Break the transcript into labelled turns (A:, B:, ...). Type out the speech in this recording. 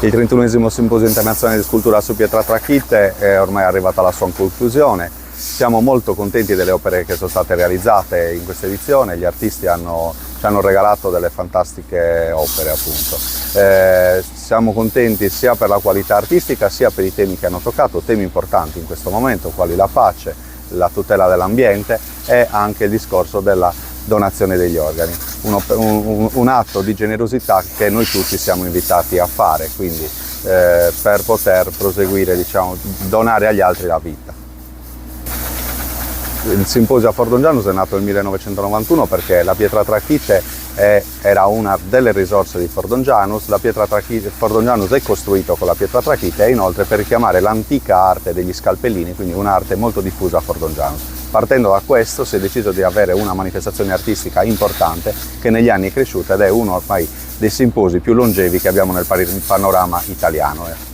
A: Il 31esimo Simposio Internazionale di Scultura su Pietra Trachyte è ormai arrivato alla sua conclusione. Siamo molto contenti delle opere che sono state realizzate in questa edizione, gli artisti ci hanno regalato delle fantastiche opere appunto. Siamo contenti sia per la qualità artistica sia per i temi che hanno toccato, temi importanti in questo momento, quali la pace, la tutela dell'ambiente e anche il discorso della donazione degli organi, un atto di generosità che noi tutti siamo invitati a fare, quindi per poter proseguire, diciamo, donare agli altri la vita. Il simposio a Fordongianus è nato nel 1991 perché la pietra trachyte era una delle risorse di Fordongianus. Fordongianus è costruito con la pietra trachyte e inoltre per richiamare l'antica arte degli scalpellini, quindi un'arte molto diffusa a Fordongianus. Partendo da questo si è deciso di avere una manifestazione artistica importante che negli anni è cresciuta ed è uno ormai dei simposi più longevi che abbiamo nel panorama italiano.